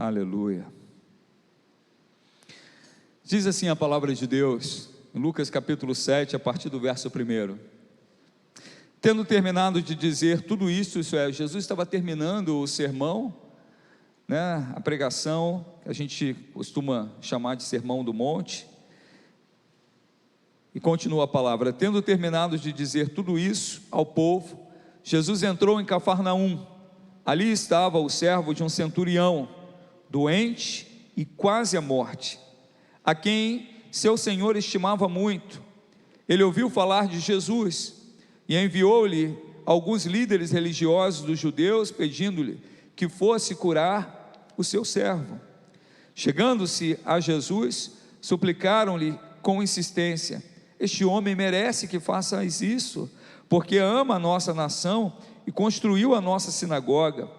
Aleluia. Diz assim a palavra de Deus, em Lucas capítulo 7, a partir do verso 1. Tendo terminado de dizer tudo isso é, Jesus estava terminando o sermão, né, a pregação, que a gente costuma chamar de sermão do monte, e continua a palavra: tendo terminado de dizer tudo isso ao povo, Jesus entrou em Cafarnaum. Ali estava o servo de um centurião, doente e quase à morte, a quem seu senhor estimava muito. Ele ouviu falar de Jesus e enviou-lhe alguns líderes religiosos dos judeus, pedindo-lhe que fosse curar o seu servo. Chegando-se a Jesus, suplicaram-lhe com insistência: este homem merece que faças isso, porque ama a nossa nação e construiu a nossa sinagoga.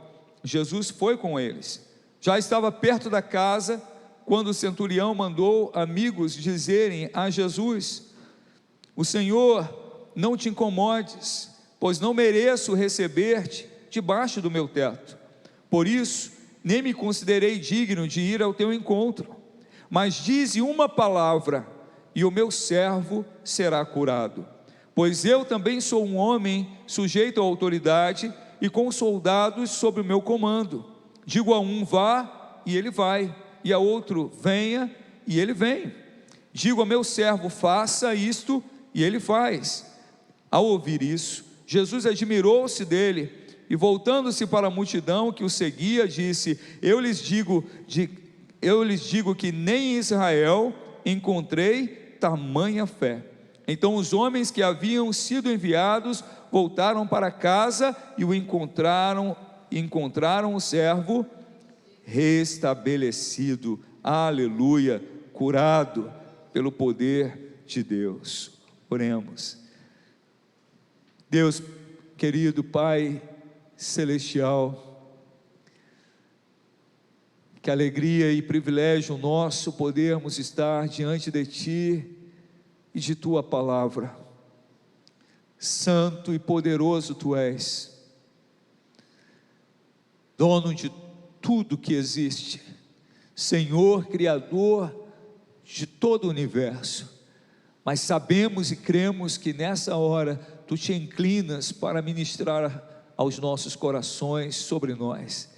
Jesus foi com eles. Já estava perto da casa, quando o centurião mandou amigos dizerem a Jesus: o Senhor, não te incomodes, pois não mereço receber-te debaixo do meu teto. Por isso, nem me considerei digno de ir ao teu encontro, mas dize uma palavra, e o meu servo será curado. Pois eu também sou um homem sujeito à autoridade e com soldados sob o meu comando. Digo a um: vá, e ele vai, e a outro: venha, e ele vem. Digo a meu servo: faça isto, e ele faz. Ao ouvir isso, Jesus admirou-se dele, e voltando-se para a multidão que o seguia, disse: eu lhes digo que nem em Israel encontrei tamanha fé. Então os homens que haviam sido enviados voltaram para casa e encontraram o servo restabelecido, aleluia, curado pelo poder de Deus. Oremos. Deus querido, Pai celestial, que alegria e privilégio nosso podermos estar diante de Ti e de Tua palavra. Santo e poderoso Tu és, dono de tudo que existe, Senhor, Criador de todo o universo. Mas sabemos e cremos que nessa hora Tu te inclinas para ministrar aos nossos corações, sobre nós,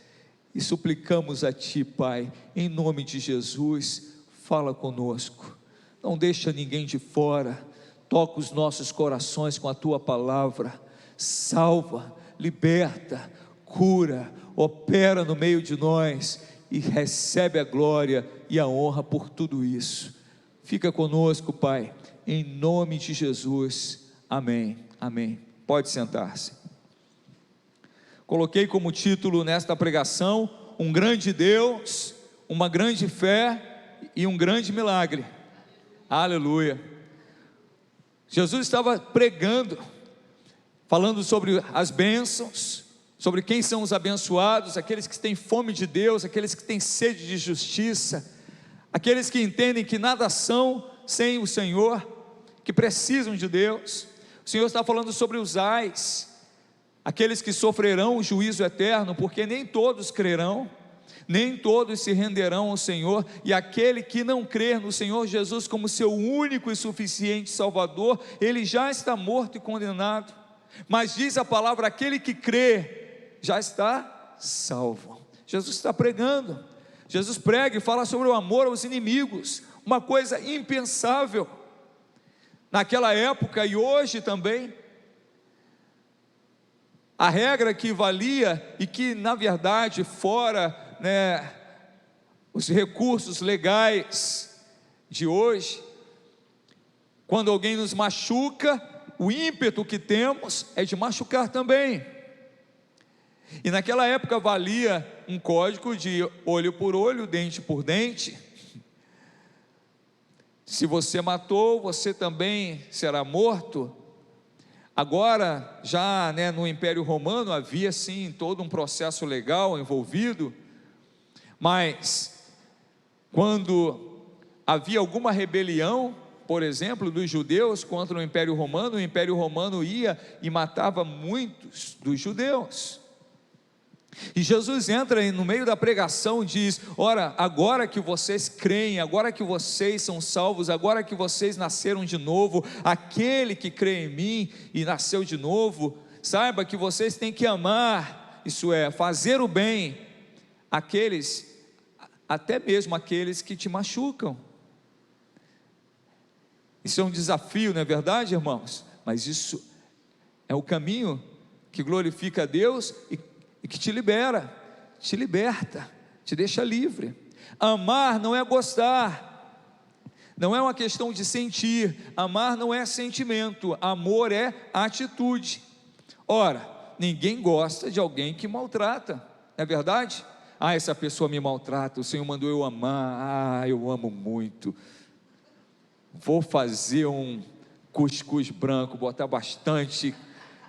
e suplicamos a Ti, Pai, em nome de Jesus, fala conosco, não deixa ninguém de fora, toca os nossos corações com a Tua palavra, salva, liberta, cura, opera no meio de nós, e recebe a glória e a honra por tudo isso. Fica conosco, Pai, em nome de Jesus, amém, amém. Pode sentar-se. Coloquei como título nesta pregação: um grande Deus, uma grande fé e um grande milagre. Aleluia. Jesus estava pregando, falando sobre as bênçãos, sobre quem são os abençoados, aqueles que têm fome de Deus, aqueles que têm sede de justiça, aqueles que entendem que nada são sem o Senhor, que precisam de Deus. O Senhor está falando sobre os ais, aqueles que sofrerão o juízo eterno, porque nem todos crerão, nem todos se renderão ao Senhor, e aquele que não crer no Senhor Jesus como seu único e suficiente Salvador, ele já está morto e condenado. Mas diz a palavra: aquele que crê já está salvo. Jesus está pregando, Jesus prega e fala sobre o amor aos inimigos, uma coisa impensável naquela época e hoje também. A regra que valia e que na verdade fora, os recursos legais de hoje, quando alguém nos machuca, o ímpeto que temos é de machucar também. E naquela época valia um código de olho por olho, dente por dente. Se você matou, você também será morto. Agora, já no Império Romano havia sim todo um processo legal envolvido, mas quando havia alguma rebelião, por exemplo, dos judeus contra o Império Romano ia e matava muitos dos judeus. E Jesus entra aí no meio da pregação e diz: ora, agora que vocês creem, agora que vocês são salvos, agora que vocês nasceram de novo, aquele que crê em mim e nasceu de novo, saiba que vocês têm que amar, isso é, fazer o bem, aqueles, até mesmo aqueles que te machucam. Isso é um desafio, não é verdade, irmãos? Mas isso é o caminho que glorifica a Deus e que te libera, te liberta, te deixa livre. Amar não é gostar, não é uma questão de sentir. Amar não é sentimento, amor é atitude. Ora, ninguém gosta de alguém que maltrata, não é verdade? Ah, essa pessoa me maltrata, o Senhor mandou eu amar, eu amo muito, vou fazer um cuscuz branco, botar bastante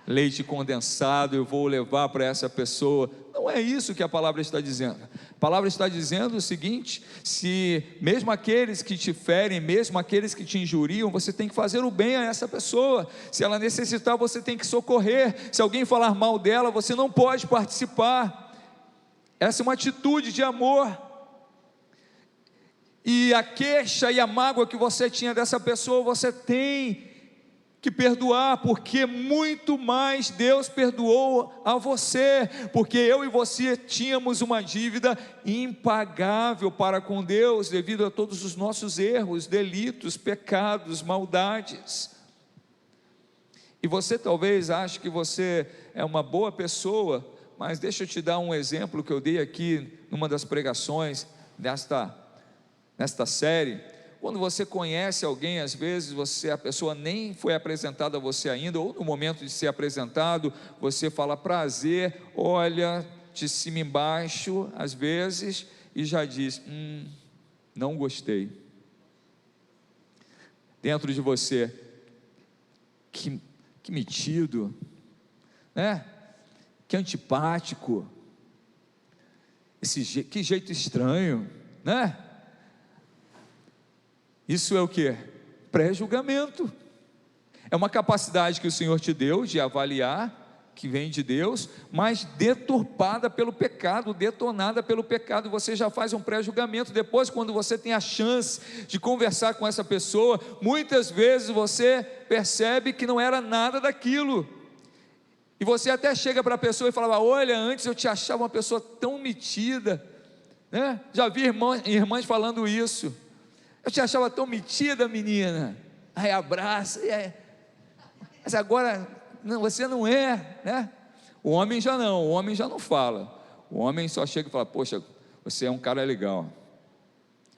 leite condensado, eu vou levar para essa pessoa. Não é isso que a palavra está dizendo. A palavra está dizendo o seguinte: se mesmo aqueles que te ferem, mesmo aqueles que te injuriam, você tem que fazer o bem a essa pessoa. Se ela necessitar, você tem que socorrer. Se alguém falar mal dela, você não pode participar. Essa é uma atitude de amor. E a queixa e a mágoa que você tinha dessa pessoa, você tem que perdoar, porque muito mais Deus perdoou a você, porque eu e você tínhamos uma dívida impagável para com Deus, devido a todos os nossos erros, delitos, pecados, maldades. E você talvez ache que você é uma boa pessoa, mas deixa eu te dar um exemplo que eu dei aqui numa das pregações nesta série. Quando você conhece alguém, às vezes a pessoa nem foi apresentada a você ainda, ou no momento de ser apresentado, você fala prazer, olha de cima embaixo, às vezes, e já diz, não gostei. Dentro de você, que metido, né? Que antipático, que jeito estranho, né? Isso é o que? Pré-julgamento. É uma capacidade que o Senhor te deu de avaliar, que vem de Deus, mas deturpada pelo pecado, detonada pelo pecado. Você já faz um pré-julgamento. Depois, quando você tem a chance de conversar com essa pessoa, muitas vezes você percebe que não era nada daquilo, e você até chega para a pessoa e fala: olha, antes eu te achava uma pessoa tão metida, né? Já vi irmãs falando isso: eu te achava tão metida, menina. Aí abraça, mas agora não, você não é, né? O homem já não fala. O homem só chega e fala: poxa, você é um cara legal.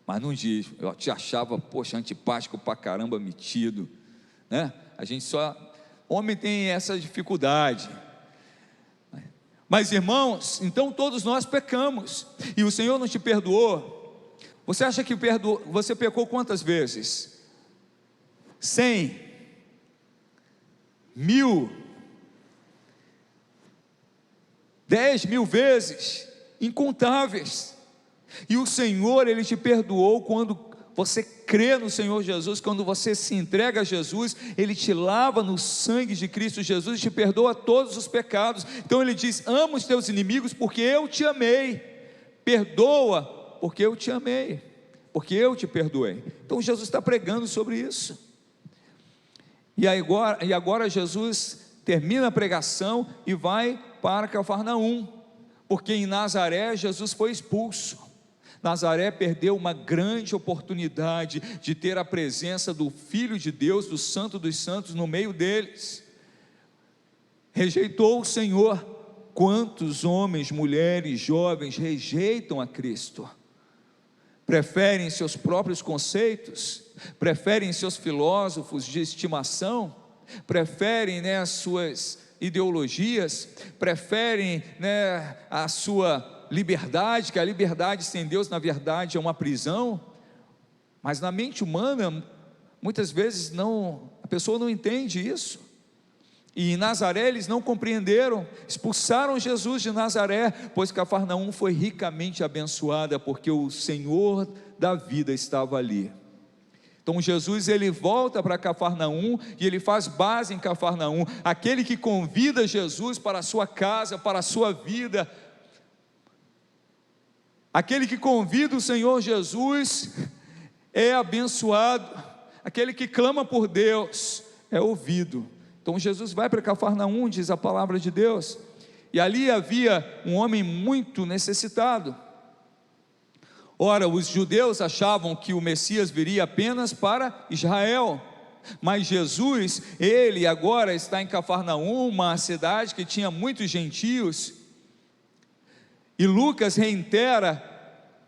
Mas não diz: eu te achava, poxa, antipático pra caramba, metido, né? Homem tem essa dificuldade. Mas irmãos, então todos nós pecamos, e o Senhor não te perdoou. Você acha que você pecou quantas vezes? 100, 1000, 10.000 vezes, incontáveis. E o Senhor, Ele te perdoou quando você crê no Senhor Jesus, quando você se entrega a Jesus, Ele te lava no sangue de Cristo Jesus e te perdoa todos os pecados. Então Ele diz: ama os teus inimigos porque eu te amei. Perdoa porque eu te amei, porque eu te perdoei. Então Jesus está pregando sobre isso. E agora Jesus termina a pregação e vai para Cafarnaum, porque em Nazaré Jesus foi expulso. Nazaré perdeu uma grande oportunidade de ter a presença do Filho de Deus, do Santo dos Santos, no meio deles. Rejeitou o Senhor. Quantos homens, mulheres, jovens rejeitam a Cristo? Preferem seus próprios conceitos, preferem seus filósofos de estimação, preferem, as suas ideologias, preferem, a sua liberdade, que a liberdade sem Deus na verdade é uma prisão. Mas na mente humana, muitas vezes a pessoa não entende isso. E em Nazaré eles não compreenderam, expulsaram Jesus de Nazaré, pois Cafarnaum foi ricamente abençoada, porque o Senhor da vida estava ali. Então Jesus, ele volta para Cafarnaum, e ele faz base em Cafarnaum. Aquele que convida Jesus para a sua casa, para a sua vida, Aquele que convida o Senhor Jesus é abençoado, aquele que clama por Deus é ouvido. Então Jesus vai para Cafarnaum, diz a palavra de Deus, e ali havia um homem muito necessitado. Ora, os judeus achavam que o Messias viria apenas para Israel, mas Jesus, ele agora está em Cafarnaum, uma cidade que tinha muitos gentios, e Lucas reitera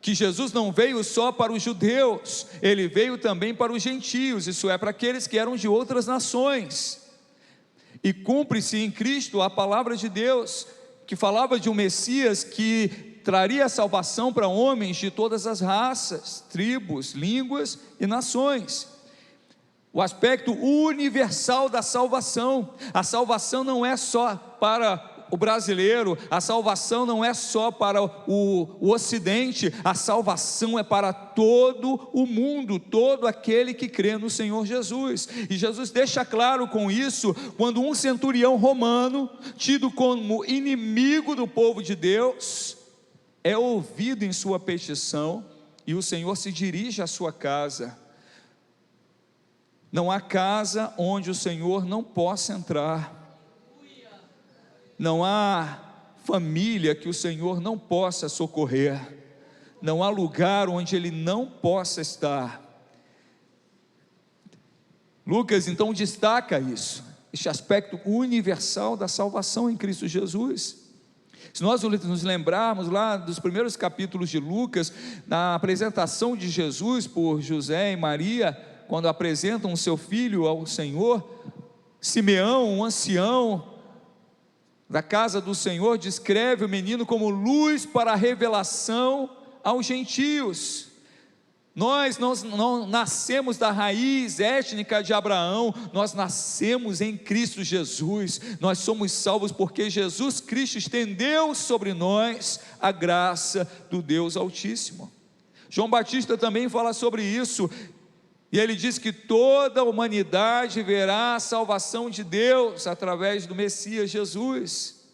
que Jesus não veio só para os judeus, ele veio também para os gentios, isso é, para aqueles que eram de outras nações. E cumpre-se em Cristo a palavra de Deus, que falava de um Messias que traria salvação para homens de todas as raças, tribos, línguas e nações. O aspecto universal da salvação. A salvação não é só para o brasileiro, a salvação não é só para o ocidente, a salvação é para todo o mundo, todo aquele que crê no Senhor Jesus. E Jesus deixa claro com isso, quando um centurião romano, tido como inimigo do povo de Deus, é ouvido em sua petição, e o Senhor se dirige à sua casa. Não há casa onde o Senhor não possa entrar, não há família que o Senhor não possa socorrer, não há lugar onde Ele não possa estar. Lucas então destaca isso, este aspecto universal da salvação em Cristo Jesus. Se nós nos lembrarmos lá dos primeiros capítulos de Lucas, na apresentação de Jesus por José e Maria, quando apresentam o seu filho ao Senhor, Simeão, um ancião da casa do Senhor, descreve o menino como luz para a revelação aos gentios. Nós não nascemos da raiz étnica de Abraão, nós nascemos em Cristo Jesus, nós somos salvos porque Jesus Cristo estendeu sobre nós a graça do Deus Altíssimo. João Batista também fala sobre isso, e ele diz que toda a humanidade verá a salvação de Deus através do Messias Jesus.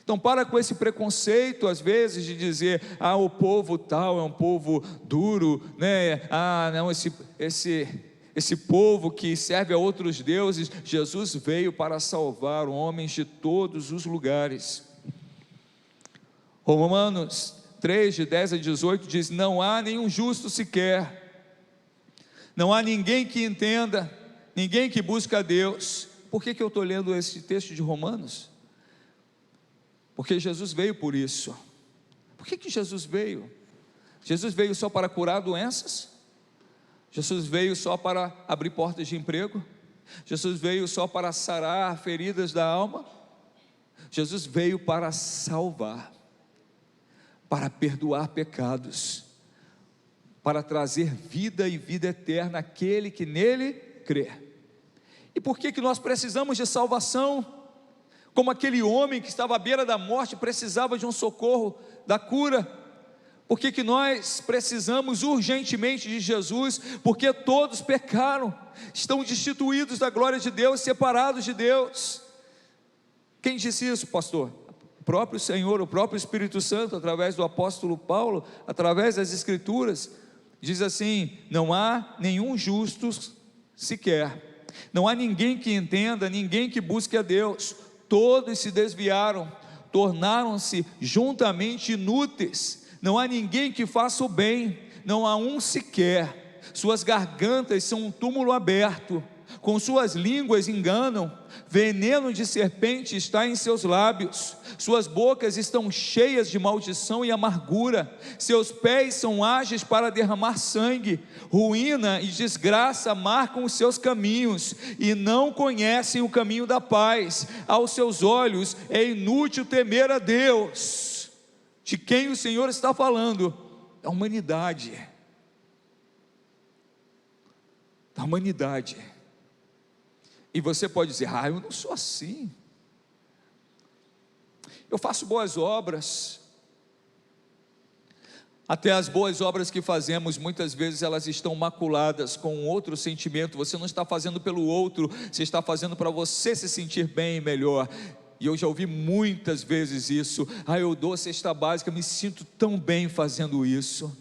Então para com esse preconceito às vezes de dizer, o povo tal é um povo duro, né? Não, esse povo que serve a outros deuses. Jesus veio para salvar homens de todos os lugares. Romanos 3, de 10 a 18 diz, não há nenhum justo sequer, não há ninguém que entenda, ninguém que busque a Deus. Por que eu estou lendo esse texto de Romanos? Porque Jesus veio por isso. Por que Jesus veio? Jesus veio só para curar doenças? Jesus veio só para abrir portas de emprego? Jesus veio só para sarar feridas da alma? Jesus veio para salvar, para perdoar pecados, para trazer vida e vida eterna àquele que nele crê. E por que nós precisamos de salvação? Como aquele homem que estava à beira da morte precisava de um socorro da cura. Por que nós precisamos urgentemente de Jesus? Porque todos pecaram, estão destituídos da glória de Deus, separados de Deus. Quem disse isso, pastor? O próprio Senhor, o próprio Espírito Santo, através do apóstolo Paulo, através das Escrituras, diz assim, não há nenhum justo sequer, não há ninguém que entenda, ninguém que busque a Deus. Todos se desviaram, tornaram-se juntamente inúteis, não há ninguém que faça o bem, não há um sequer. Suas gargantas são um túmulo aberto, com suas línguas enganam, veneno de serpente está em seus lábios, suas bocas estão cheias de maldição e amargura, seus pés são ágeis para derramar sangue, ruína e desgraça marcam os seus caminhos, e não conhecem o caminho da paz. Aos seus olhos é inútil temer a Deus. De quem o Senhor está falando? Da humanidade. Da humanidade. E você pode dizer, eu não sou assim, eu faço boas obras. Até as boas obras que fazemos, muitas vezes elas estão maculadas com outro sentimento. Você não está fazendo pelo outro, você está fazendo para você se sentir bem e melhor. e eu já ouvi muitas vezes isso: eu dou cesta básica, me sinto tão bem fazendo isso.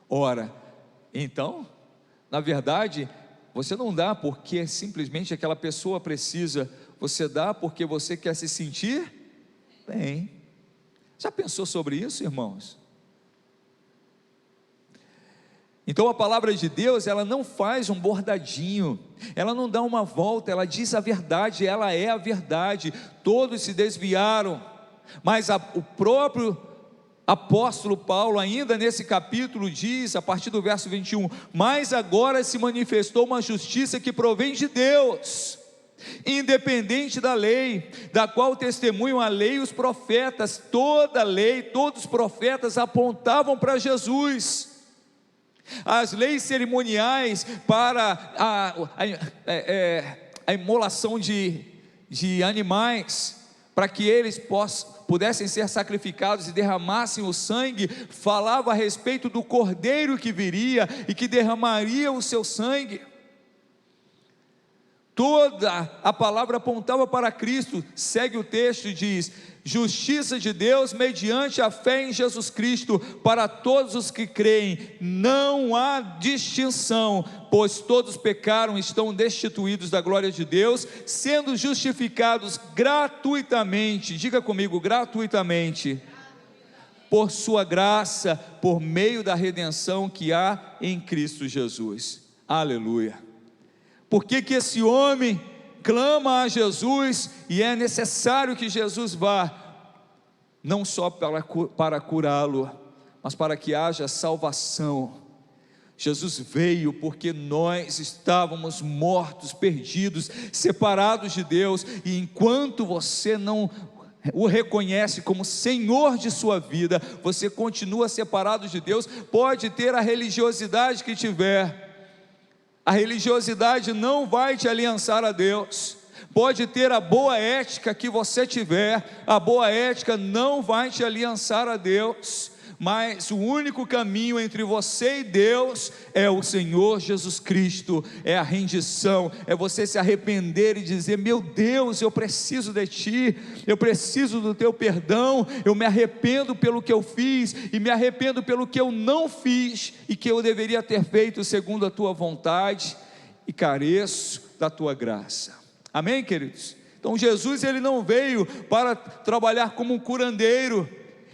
Ora, então, na verdade, você não dá porque simplesmente aquela pessoa precisa, você dá porque você quer se sentir bem. Já pensou sobre isso, irmãos? Então a palavra de Deus, ela não faz um bordadinho, ela não dá uma volta, ela diz a verdade, ela é a verdade. Todos se desviaram, mas o próprio apóstolo Paulo, ainda nesse capítulo, diz, a partir do verso 21, mas agora se manifestou uma justiça que provém de Deus, independente da lei, da qual testemunham a lei e os profetas. Toda a lei, todos os profetas apontavam para Jesus. As leis cerimoniais para a imolação de animais, para que eles pudessem ser sacrificados e derramassem o sangue, falava a respeito do cordeiro que viria e que derramaria o seu sangue. Toda a palavra apontava para Cristo. Segue o texto e diz: justiça de Deus mediante a fé em Jesus Cristo para todos os que creem, não há distinção, pois todos pecaram e estão destituídos da glória de Deus, sendo justificados gratuitamente, diga comigo, gratuitamente, por sua graça, por meio da redenção que há em Cristo Jesus. Aleluia. Por que esse homem clama a Jesus, e é necessário que Jesus vá, não só para curá-lo, mas para que haja salvação? Jesus veio porque nós estávamos mortos, perdidos, separados de Deus, e enquanto você não o reconhece como Senhor de sua vida, você continua separado de Deus. Pode ter a religiosidade que tiver, a religiosidade não vai te aliançar a Deus. Pode ter a boa ética que você tiver, a boa ética não vai te aliançar a Deus. Mas o único caminho entre você e Deus é o Senhor Jesus Cristo, é a rendição, é você se arrepender e dizer: meu Deus, eu preciso de Ti, eu preciso do Teu perdão, eu me arrependo pelo que eu fiz, e me arrependo pelo que eu não fiz, e que eu deveria ter feito segundo a Tua vontade, e careço da Tua graça. Amém, queridos? Então Jesus, ele não veio para trabalhar como um curandeiro,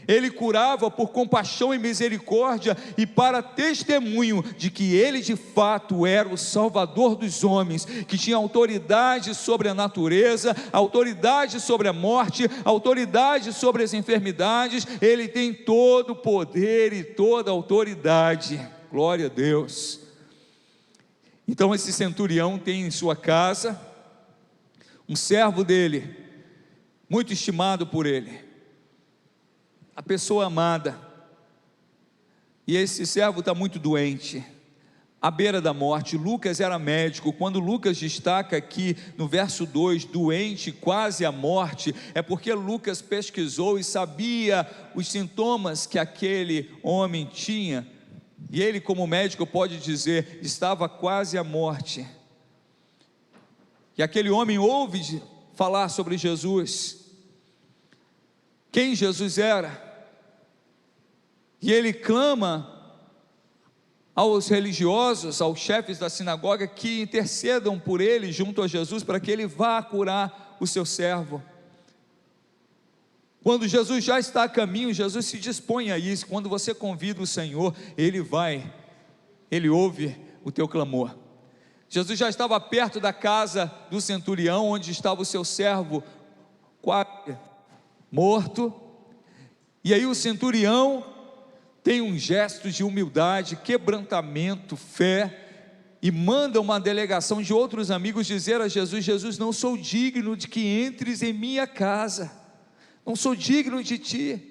ele curava por compaixão e misericórdia, e para testemunho de que ele de fato era o Salvador dos homens, que tinha autoridade sobre a natureza, autoridade sobre a morte, autoridade sobre as enfermidades. Ele tem todo o poder e toda a autoridade. Glória a Deus. Então esse centurião tem em sua casa um servo dele, muito estimado por ele, a pessoa amada, e esse servo está muito doente, à beira da morte. Lucas era médico. Quando Lucas destaca aqui no verso 2, doente, quase à morte, é porque Lucas pesquisou e sabia os sintomas que aquele homem tinha, e ele, como médico, pode dizer: estava quase à morte. E aquele homem ouve falar sobre Jesus, quem Jesus era, e ele clama aos religiosos, aos chefes da sinagoga, que intercedam por ele junto a Jesus, para que ele vá curar o seu servo. Quando Jesus já está a caminho, Jesus se dispõe a isso. Quando você convida o Senhor, Ele vai, Ele ouve o teu clamor. Jesus já estava perto da casa do centurião, onde estava o seu servo quase morto, e aí o centurião tem um gesto de humildade, quebrantamento, fé, e manda uma delegação de outros amigos dizer a Jesus: Jesus, não sou digno de que entres em minha casa, não sou digno de Ti,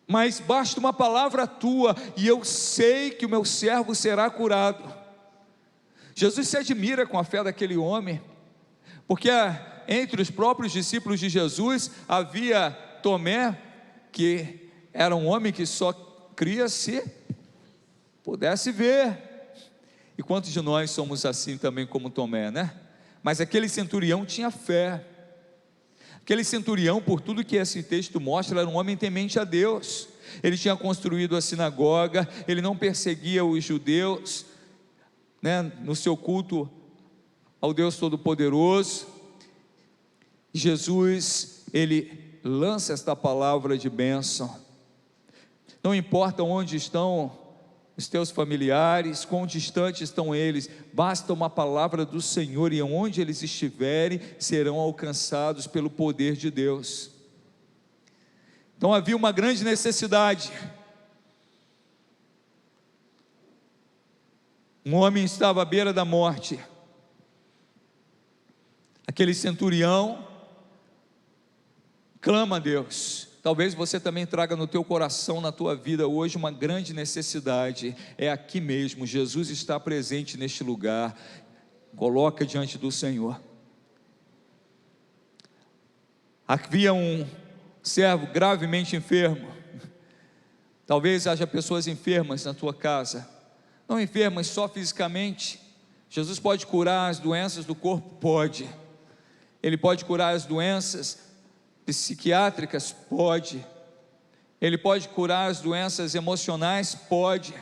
mas basta uma palavra Tua, e eu sei que o meu servo será curado. Jesus se admira com a fé daquele homem, porque entre os próprios discípulos de Jesus havia Tomé, que era um homem que só cria se pudesse ver. E quantos de nós somos assim também como Tomé, né? Mas aquele centurião tinha fé. Aquele centurião, por tudo que esse texto mostra, era um homem temente a Deus. Ele tinha construído a sinagoga, ele não perseguia os judeus, no seu culto ao Deus Todo-Poderoso. Jesus, ele lança esta palavra de bênção. Não importa onde estão os teus familiares, quão distantes estão eles, basta uma palavra do Senhor, e onde eles estiverem, serão alcançados pelo poder de Deus. Então havia uma grande necessidade. Um homem estava à beira da morte. Aquele centurião clama a Deus. Talvez você também traga no teu coração, na tua vida hoje, uma grande necessidade. É aqui mesmo, Jesus está presente neste lugar. Coloca diante do Senhor. Havia um servo gravemente enfermo. Talvez haja pessoas enfermas na tua casa, não enfermas só fisicamente. Jesus pode curar as doenças do corpo? Pode. Ele pode curar as doenças psiquiátricas? Pode. Ele pode curar as doenças emocionais? Pode.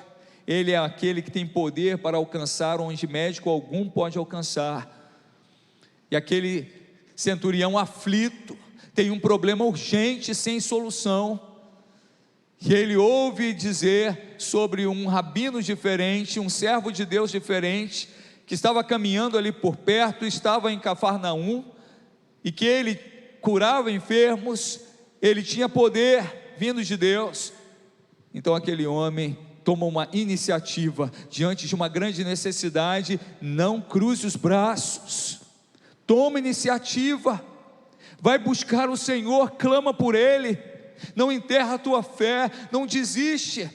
Ele é aquele que tem poder para alcançar onde médico algum pode alcançar. E aquele centurião aflito tem um problema urgente sem solução, e ele ouve dizer sobre um rabino diferente, um servo de Deus diferente, que estava caminhando ali por perto, estava em Cafarnaum, e que ele curava enfermos, ele tinha poder vindo de Deus. Então aquele homem toma uma iniciativa, diante de uma grande necessidade. Não cruze os braços, toma iniciativa, vai buscar o Senhor, clama por Ele, não enterra a tua fé, não desiste.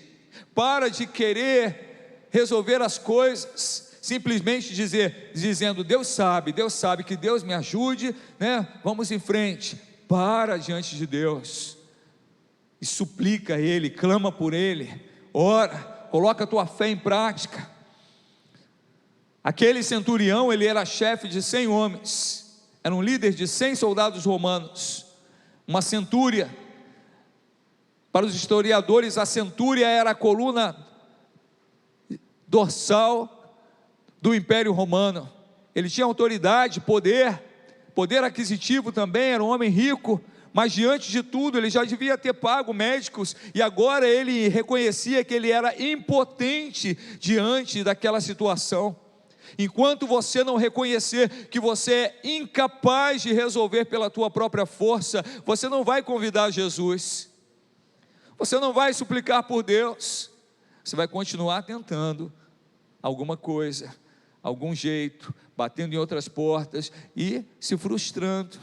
Para de querer resolver as coisas, simplesmente dizendo, Deus sabe, que Deus me ajude, vamos em frente. Para diante de Deus, e suplica a Ele, clama por Ele, ora, coloca a tua fé em prática. Aquele centurião, ele era chefe de 100 homens, era um líder de 100 soldados romanos. Uma centúria, para os historiadores, a centúria era a coluna dorsal do Império Romano. Ele tinha autoridade, poder aquisitivo também, era um homem rico, mas diante de tudo, ele já devia ter pago médicos, e agora ele reconhecia que ele era impotente diante daquela situação. Enquanto você não reconhecer que você é incapaz de resolver pela tua própria força, você não vai convidar Jesus, você não vai suplicar por Deus, você vai continuar tentando alguma coisa, algum jeito, batendo em outras portas e se frustrando,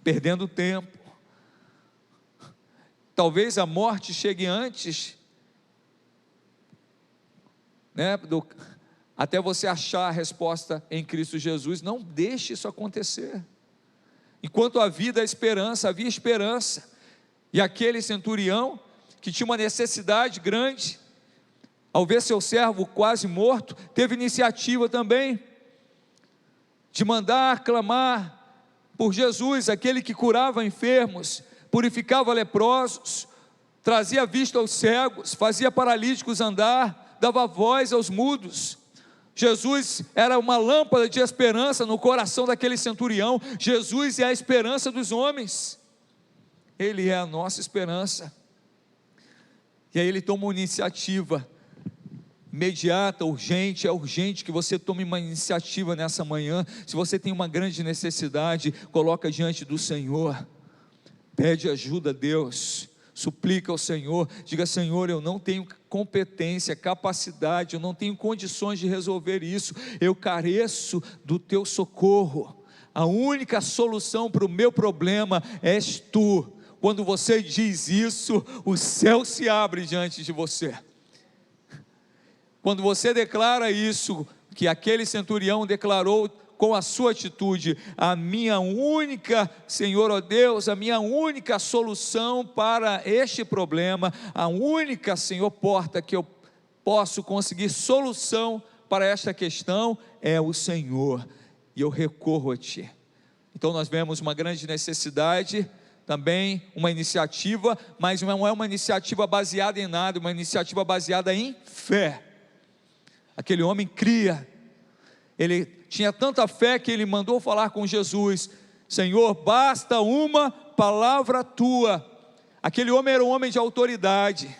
perdendo tempo. Talvez a morte chegue antes, até você achar a resposta em Cristo Jesus. Não deixe isso acontecer. Enquanto a vida, a esperança, havia esperança. E aquele centurião, que tinha uma necessidade grande, ao ver seu servo quase morto, teve iniciativa também, de mandar clamar por Jesus, aquele que curava enfermos, purificava leprosos, trazia vista aos cegos, fazia paralíticos andar, dava voz aos mudos. Jesus era uma lâmpada de esperança no coração daquele centurião. Jesus é a esperança dos homens, Ele é a nossa esperança. E aí ele toma uma iniciativa imediata, urgente. É urgente que você tome uma iniciativa nessa manhã. Se você tem uma grande necessidade, coloca diante do Senhor, pede ajuda a Deus, suplica ao Senhor, diga: Senhor, eu não tenho competência, capacidade, eu não tenho condições de resolver isso, eu careço do teu socorro. A única solução para o meu problema és tu. Quando você diz isso, o céu se abre diante de você. Quando você declara isso, que aquele centurião declarou com a sua atitude: a minha única, Senhor, ó Deus, a minha única solução para este problema, a única, Senhor, porta que eu posso conseguir solução para esta questão é o Senhor, e eu recorro a Ti. Então nós vemos uma grande necessidade, também uma iniciativa, mas não é uma iniciativa baseada em nada, uma iniciativa baseada em fé. Aquele homem cria, ele tinha tanta fé que ele mandou falar com Jesus: Senhor, basta uma palavra tua. Aquele homem era um homem de autoridade,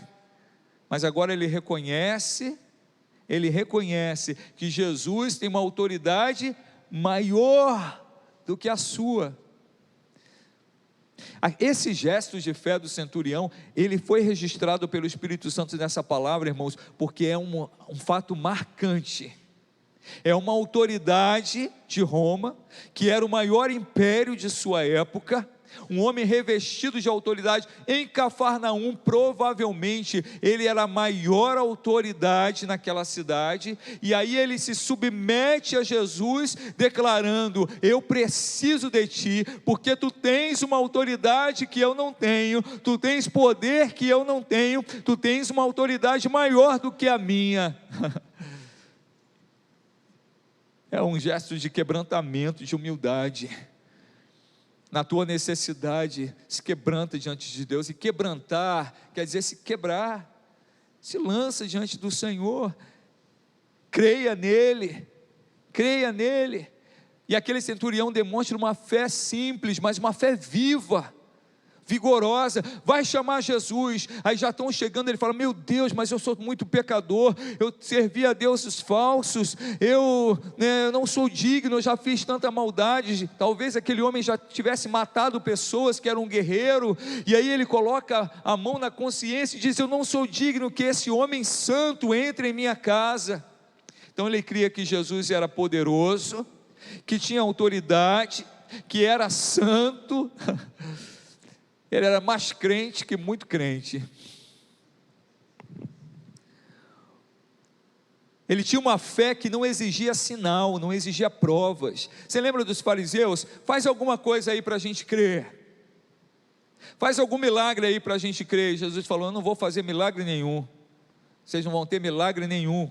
mas agora ele reconhece que Jesus tem uma autoridade maior do que a sua. Esse gesto de fé do centurião, ele foi registrado pelo Espírito Santo nessa palavra, irmãos, porque é um fato marcante. É uma autoridade de Roma, que era o maior império de sua época, um homem revestido de autoridade. Em Cafarnaum, provavelmente, ele era a maior autoridade naquela cidade, e aí ele se submete a Jesus, declarando: eu preciso de ti, porque tu tens uma autoridade que eu não tenho, tu tens poder que eu não tenho, tu tens uma autoridade maior do que a minha. É um gesto de quebrantamento, de humildade. Na tua necessidade, se quebranta diante de Deus. E quebrantar quer dizer se quebrar. Se lança diante do Senhor. Creia nele. Creia nele. E aquele centurião demonstra uma fé simples, mas uma fé viva, vigorosa. Vai chamar Jesus. Aí já estão chegando, ele fala: meu Deus, mas eu sou muito pecador, eu servi a deuses falsos, eu não sou digno, eu já fiz tanta maldade. Talvez aquele homem já tivesse matado pessoas, que era um guerreiro, e aí ele coloca a mão na consciência e diz: eu não sou digno que esse homem santo entre em minha casa. Então ele cria que Jesus era poderoso, que tinha autoridade, que era santo. Ele era mais crente que muito crente. Ele tinha uma fé que não exigia sinal, não exigia provas. Você lembra dos fariseus? Faz alguma coisa aí para a gente crer. Faz algum milagre aí para a gente crer. Jesus falou: eu não vou fazer milagre nenhum. Vocês não vão ter milagre nenhum.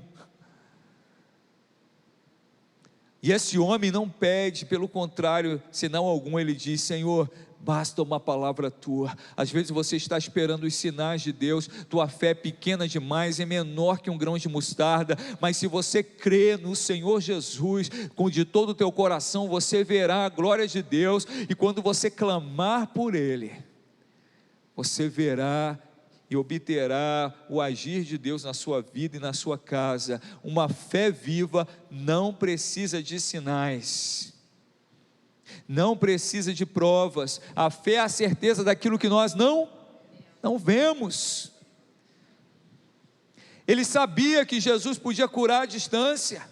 E esse homem não pede, pelo contrário, senão algum, ele diz: Senhor, basta uma palavra tua. Às vezes você está esperando os sinais de Deus, tua fé é pequena demais, é menor que um grão de mostarda, mas se você crê no Senhor Jesus, de todo o teu coração, você verá a glória de Deus, e quando você clamar por Ele, você verá e obterá o agir de Deus na sua vida e na sua casa. Uma fé viva não precisa de sinais, não precisa de provas. A fé é a certeza daquilo que nós não vemos. Ele sabia que Jesus podia curar à distância.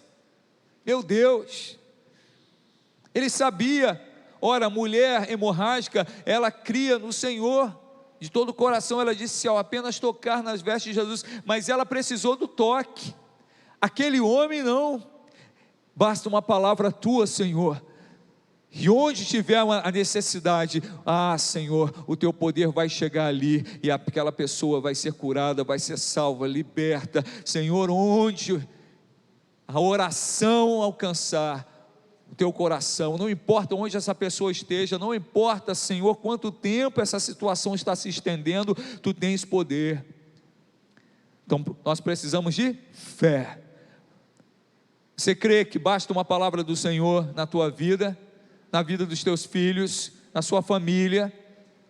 Meu Deus, ele sabia. Ora, a mulher hemorrágica, ela cria no Senhor de todo o coração. Ela disse: se eu apenas tocar nas vestes de Jesus, mas ela precisou do toque. Aquele homem não. Basta uma palavra tua, Senhor. E onde tiver a necessidade, Senhor, o teu poder vai chegar ali, e aquela pessoa vai ser curada, vai ser salva, liberta. Senhor, onde a oração alcançar o teu coração, não importa onde essa pessoa esteja, não importa, Senhor, quanto tempo essa situação está se estendendo, tu tens poder. Então nós precisamos de fé. Você crê que basta uma palavra do Senhor na tua vida, na vida dos teus filhos, na sua família?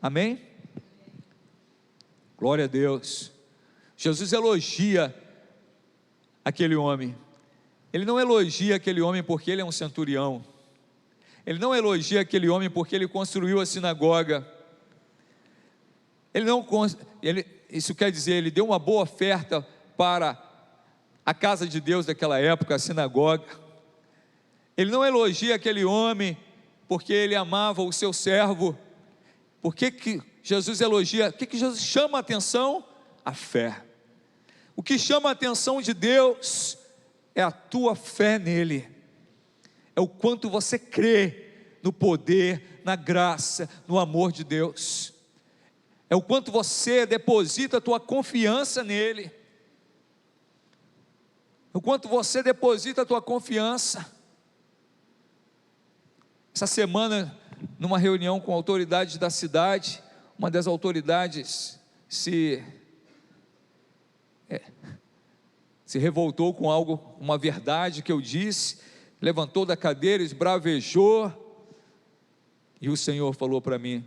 Amém? Glória a Deus. Jesus elogia aquele homem. Ele não elogia aquele homem porque ele é um centurião. Ele não elogia aquele homem porque ele construiu a sinagoga. Isso quer dizer, ele deu uma boa oferta para a casa de Deus daquela época, a sinagoga. Ele não elogia aquele homem porque ele amava o seu servo. Por que Jesus elogia? O que Jesus chama a atenção? A fé. O que chama a atenção de Deus é a tua fé nele, é o quanto você crê no poder, na graça, no amor de Deus, é o quanto você deposita a tua confiança nele, é o quanto você deposita a tua confiança. Essa semana numa reunião com autoridades da cidade, uma das autoridades se revoltou com algo, uma verdade que eu disse, levantou da cadeira, esbravejou, e o Senhor falou para mim: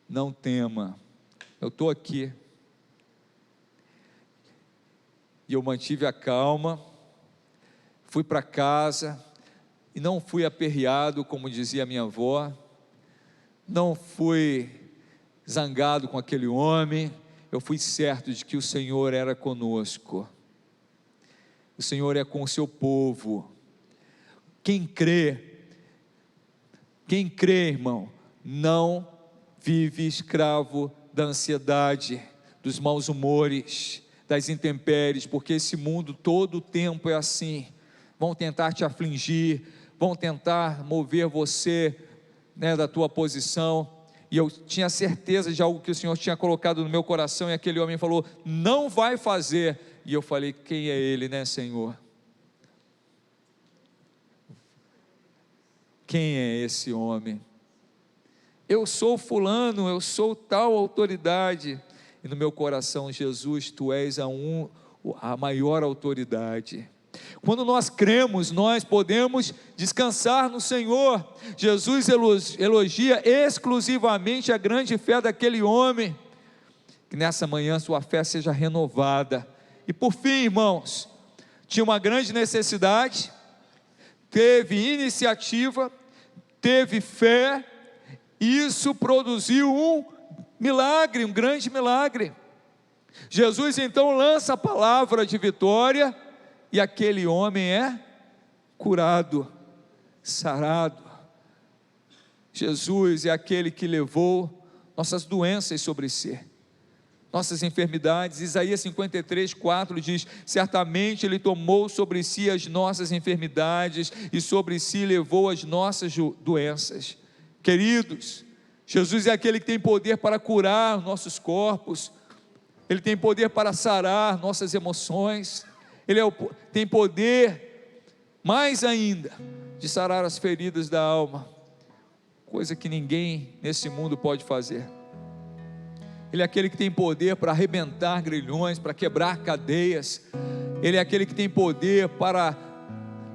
não tema, eu estou aqui. E eu mantive a calma, fui para casa, e não fui aperreado, como dizia minha avó, não fui zangado com aquele homem, eu fui certo de que o Senhor era conosco, o Senhor é com o seu povo. Quem crê, irmão, não vive escravo da ansiedade, dos maus humores, das intempéries, porque esse mundo todo o tempo é assim. Vão tentar te afligir, vão tentar mover você, da tua posição. E eu tinha certeza de algo que o Senhor tinha colocado no meu coração, e aquele homem falou: não vai fazer. E eu falei: quem é ele, Senhor? Quem é esse homem? Eu sou fulano, eu sou tal autoridade. E no meu coração: Jesus, tu és a maior autoridade. Quando nós cremos, nós podemos descansar no Senhor. Jesus elogia exclusivamente a grande fé daquele homem. Que nessa manhã sua fé seja renovada. E por fim, irmãos, tinha uma grande necessidade, teve iniciativa, teve fé, e isso produziu um milagre, um grande milagre. Jesus então lança a palavra de vitória, e aquele homem é curado, sarado. Jesus é aquele que levou nossas doenças sobre si, nossas enfermidades. Isaías 53:4 diz: certamente Ele tomou sobre si as nossas enfermidades, e sobre si levou as nossas doenças. Queridos, Jesus é aquele que tem poder para curar nossos corpos, Ele tem poder para sarar nossas emoções, Ele tem poder, mais ainda, de sarar as feridas da alma, coisa que ninguém nesse mundo pode fazer. Ele é aquele que tem poder para arrebentar grilhões, para quebrar cadeias. Ele é aquele que tem poder para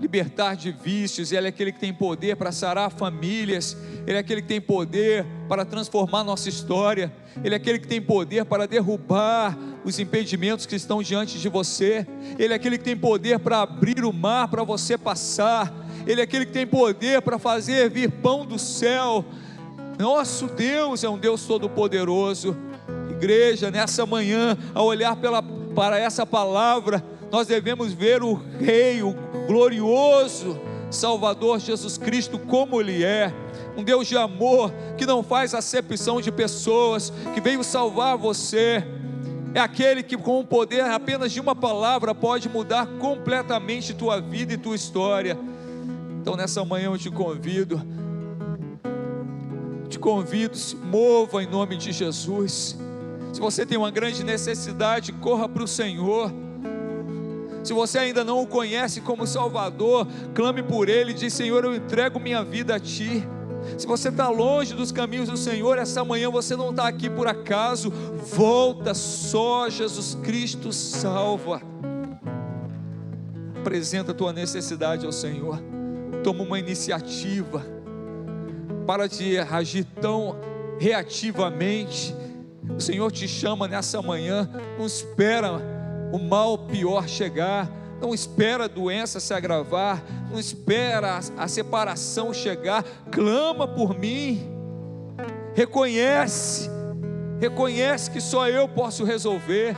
libertar de vícios. Ele é aquele que tem poder para sarar famílias. Ele é aquele que tem poder para transformar nossa história. Ele é aquele que tem poder para derrubar os impedimentos que estão diante de você. Ele é aquele que tem poder para abrir o mar para você passar. Ele é aquele que tem poder para fazer vir pão do céu. Nosso Deus é um Deus todo-poderoso. Igreja, nessa manhã, ao olhar para essa palavra, nós devemos ver o Rei, o glorioso Salvador Jesus Cristo, como Ele é, um Deus de amor, que não faz acepção de pessoas, que veio salvar você. É aquele que com o poder apenas de uma palavra pode mudar completamente tua vida e tua história. Então nessa manhã eu te convido, se mova em nome de Jesus. Se você tem uma grande necessidade, corra para o Senhor. Se você ainda não o conhece como Salvador, clame por Ele, diz: Senhor, eu entrego minha vida a Ti. Se você está longe dos caminhos do Senhor, essa manhã você não está aqui por acaso. Volta, só Jesus Cristo salva. Apresenta a tua necessidade ao Senhor, toma uma iniciativa, para de agir tão reativamente. O Senhor te chama nessa manhã. Não espera o mal pior chegar, não espera a doença se agravar, não espera a separação chegar. Clama por mim, reconhece que só eu posso resolver.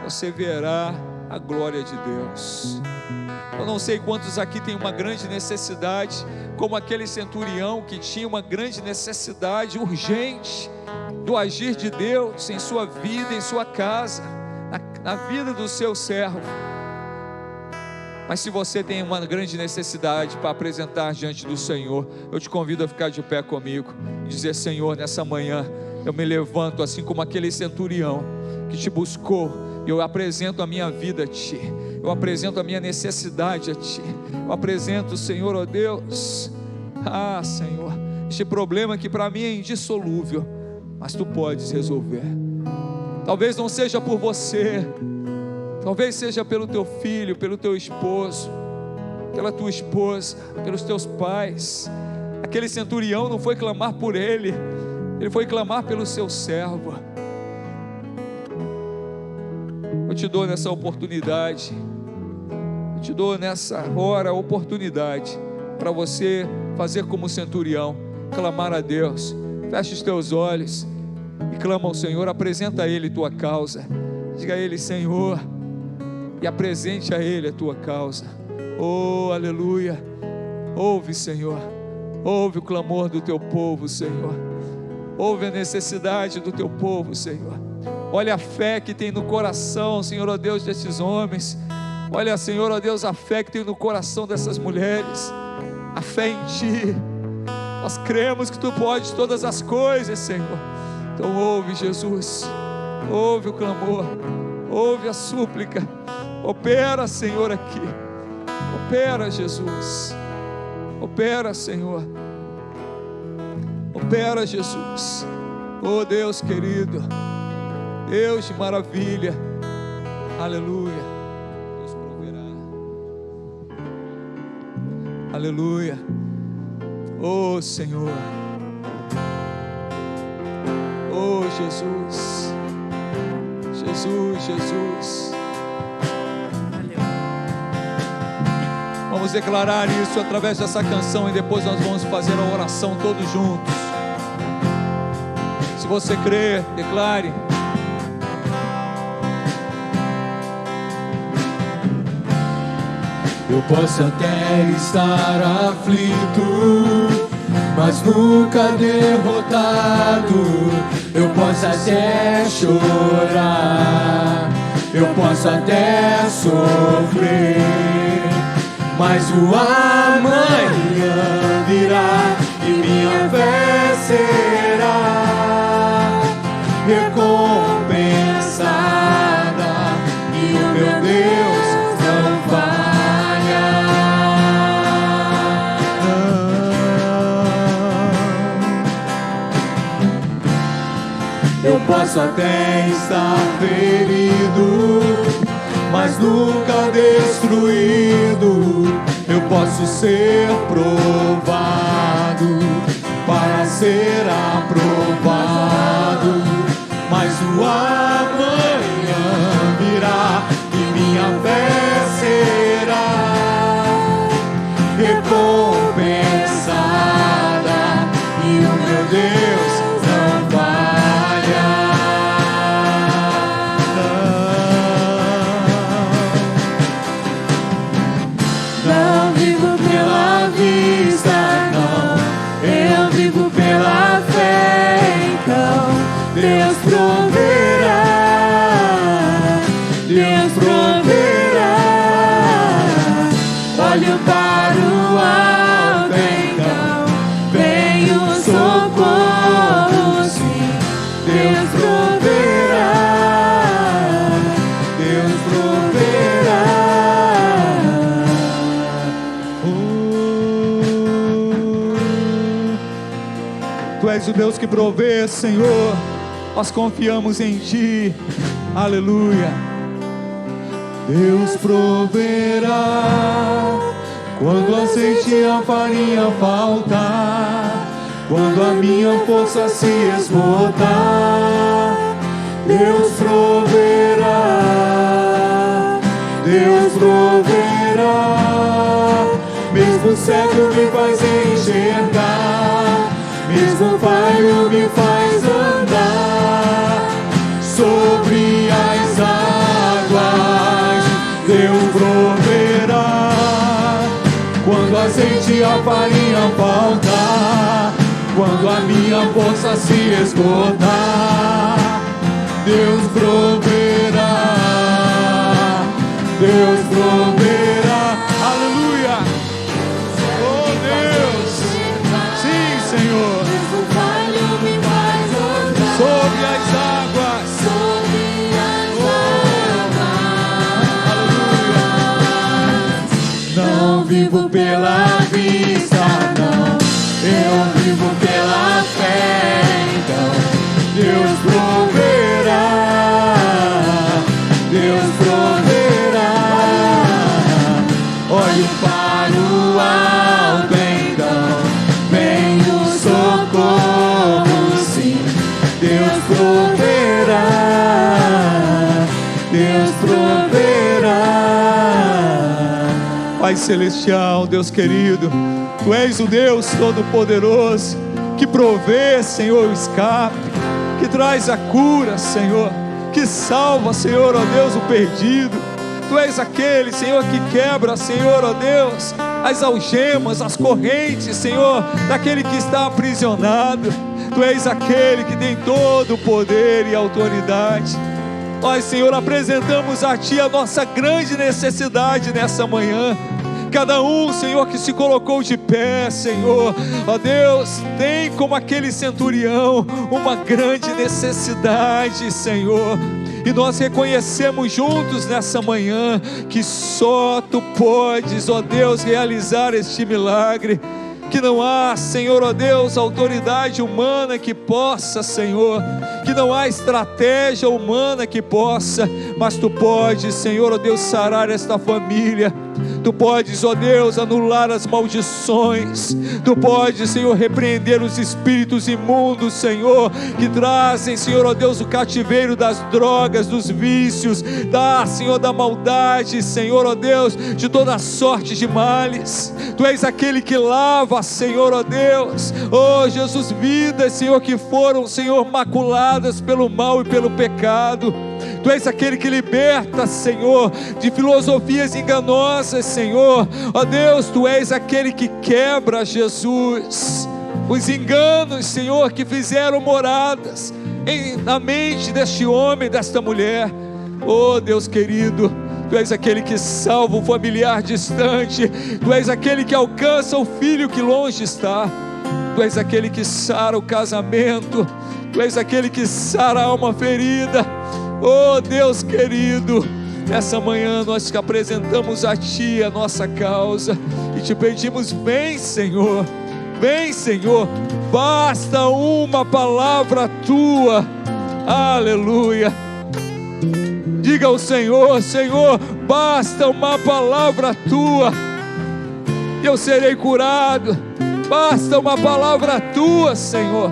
Você verá a glória de Deus. Eu não sei quantos aqui têm uma grande necessidade, como aquele centurião que tinha uma grande necessidade urgente do agir de Deus em sua vida, em sua casa, na vida do seu servo. Mas se você tem uma grande necessidade para apresentar diante do Senhor, eu te convido a ficar de pé comigo e dizer: Senhor, nessa manhã eu me levanto assim como aquele centurião que te buscou. Eu apresento a minha vida a Ti, eu apresento a minha necessidade a Ti, eu apresento, Senhor, ó Deus, Senhor, este problema que para mim é indissolúvel, mas Tu podes resolver. Talvez não seja por você, talvez seja pelo teu filho, pelo teu esposo, pela tua esposa, pelos teus pais. Aquele centurião não foi clamar por ele, ele foi clamar pelo seu servo. Eu te dou nessa oportunidade, eu te dou nessa hora a oportunidade para você fazer como o centurião, clamar a Deus. Feche os teus olhos e clama ao Senhor, apresenta a Ele tua causa, diga a Ele: Senhor, e apresente a Ele a tua causa. Oh, aleluia. Ouve, Senhor, ouve o clamor do teu povo, Senhor, ouve a necessidade do teu povo, Senhor. Olha a fé que tem no coração, Senhor, ó Deus, destes homens. Olha, Senhor, ó Deus, a fé que tem no coração dessas mulheres, a fé em Ti. Nós cremos que Tu podes todas as coisas, Senhor. Então ouve, Jesus, ouve o clamor, ouve a súplica. Opera, Senhor, aqui. Opera, Jesus. Opera, Senhor. Opera, Jesus. Oh Deus querido, Deus de maravilha. Aleluia. Deus proverá. Aleluia. Oh Senhor. Oh Jesus. Jesus, Jesus. Vamos declarar isso através dessa canção e depois nós vamos fazer a oração todos juntos. Se você crê, declare. Eu posso até estar aflito, mas nunca derrotado. Eu posso até chorar, eu posso até sofrer, mas o amanhã virá e minha fé será recompensada e o meu Deus não falha. Eu posso até estar ferido, mas nunca destruído. Eu posso ser provado para ser aprovado, mas o amanhã virá e minha fé será recompensada e o meu Deus não falha. Não vivo pela vista, não, eu vivo pela fé. Então Deus proverá, Deus proverá. Olho para o alto, então vem o socorro, sim. Deus proverá, Deus proverá. Tu és o Deus que provê, Senhor. Nós confiamos em Ti. Aleluia. Deus proverá quando o azeite e a farinha faltar, quando a minha força se esgotar. Deus proverá, Deus proverá. Mesmo cego me faz enxergar, mesmo falho me faz andar sobre as águas. Deus proverá quando o azeite e a farinha faltar, quando a minha força se esgotar. Deus proverá, Deus proverá. Aleluia. Oh Deus. Sim, Senhor. Sobre as águas. Não vivo pela vista, não, eu vivo pela Deus proverá. Olho para o alto, então vem o socorro, sim. Deus proverá, Deus proverá. Pai celestial, Deus querido, Tu és o Deus Todo-Poderoso, que provê, Senhor, o escape, que traz a cura, Senhor, que salva, Senhor, ó Deus, o perdido. Tu és aquele, Senhor, que quebra, Senhor, ó Deus, as algemas, as correntes, Senhor, daquele que está aprisionado. Tu és aquele que tem todo o poder e autoridade. Nós, Senhor, apresentamos a Ti a nossa grande necessidade nessa manhã. Cada um, Senhor, que se colocou de pé, Senhor, ó Deus, tem como aquele centurião uma grande necessidade, Senhor. E nós reconhecemos juntos nessa manhã que só Tu podes, ó Deus, realizar este milagre. Que não há, Senhor, ó Deus, autoridade humana que possa, Senhor, que não há estratégia humana que possa, mas Tu podes, Senhor, ó Deus, sarar esta família. Tu podes, ó Deus, anular as maldições. Tu podes, Senhor, repreender os espíritos imundos, Senhor, que trazem, Senhor, ó Deus, o cativeiro das drogas, dos vícios, Senhor, da maldade, Senhor, ó Deus, de toda sorte de males. Tu és aquele que lava, Senhor, ó Deus, ó Jesus, vidas, Senhor, que foram, Senhor, maculadas pelo mal e pelo pecado. Tu és aquele que liberta, Senhor, de filosofias enganosas, Senhor. Ó Deus, Tu és aquele que quebra, Jesus, os enganos, Senhor, que fizeram moradas na mente deste homem, desta mulher. Ó Deus querido, Tu és aquele que salva o familiar distante. Tu és aquele que alcança o filho que longe está. Tu és aquele que sara o casamento. Tu és aquele que sara a alma ferida. Oh Deus querido, nessa manhã nós te apresentamos a Ti a nossa causa e Te pedimos: vem Senhor, basta uma palavra Tua, aleluia. Diga ao Senhor: Senhor, basta uma palavra Tua e eu serei curado. Basta uma palavra Tua, Senhor,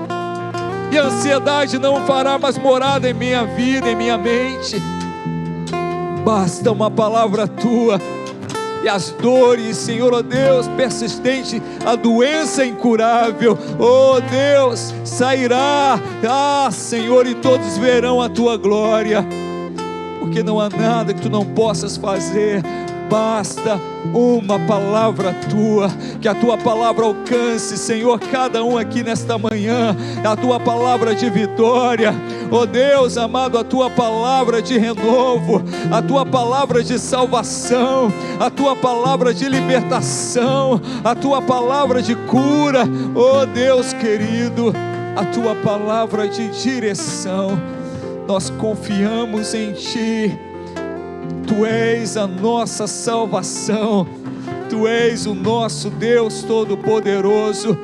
e a ansiedade não fará mais morada em minha vida, em minha mente. Basta uma palavra Tua e as dores, Senhor, ó Deus, persistente, a doença incurável, ó Deus, sairá, Senhor, e todos verão a Tua glória, porque não há nada que Tu não possas fazer. Basta uma palavra Tua, que a Tua palavra alcance, Senhor, cada um aqui nesta manhã, a Tua palavra de vitória, ó Deus amado, a Tua palavra de renovo, a Tua palavra de salvação, a Tua palavra de libertação, a Tua palavra de cura, ó Deus querido, a Tua palavra de direção. Nós confiamos em Ti. Tu és a nossa salvação, Tu és o nosso Deus Todo-Poderoso.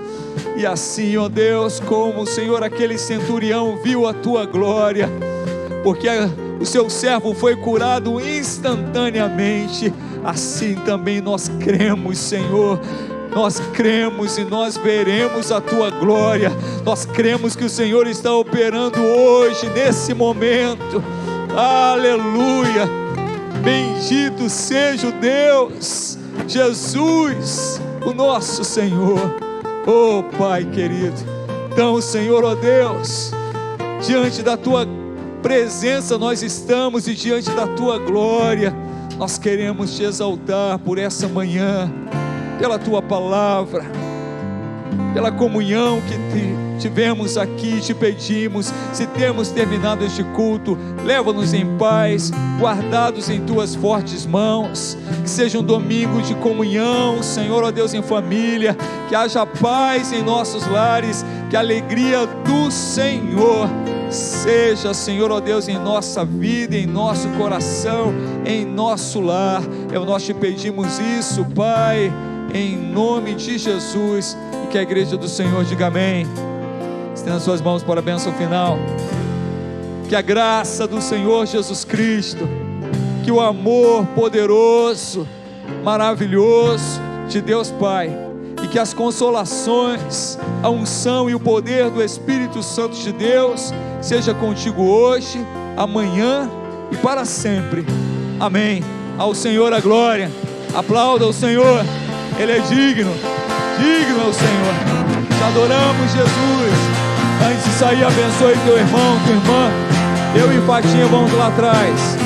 E assim, ó Deus, como, Senhor, aquele centurião viu a Tua glória, porque o Seu servo foi curado instantaneamente, assim também nós cremos, Senhor. Nós cremos e nós veremos a Tua glória. Nós cremos que o Senhor está operando hoje, nesse momento. Aleluia. Bendito seja o Deus, Jesus, o nosso Senhor. Oh Pai querido, então Senhor, ó Deus, diante da Tua presença nós estamos e diante da Tua glória, nós queremos Te exaltar por essa manhã, pela Tua palavra, pela comunhão que tivemos aqui. Te pedimos, se temos terminado este culto, leva-nos em paz, guardados em Tuas fortes mãos, que seja um domingo de comunhão, Senhor, ó Deus, em família, que haja paz em nossos lares, que a alegria do Senhor seja, Senhor, ó Deus, em nossa vida, em nosso coração, em nosso lar. Nós Te pedimos isso, Pai, em nome de Jesus, e que a igreja do Senhor diga amém. Estenda suas mãos para a bênção final. Que a graça do Senhor Jesus Cristo, que o amor poderoso, maravilhoso de Deus Pai, e que as consolações, a unção e o poder do Espírito Santo de Deus seja contigo hoje, amanhã e para sempre. Amém. Ao Senhor a glória. Aplauda o Senhor. Ele é digno. Digno é o Senhor. Te adoramos, Jesus. Antes de sair, abençoe teu irmão, tua irmã. Eu e Fatinha vamos lá atrás.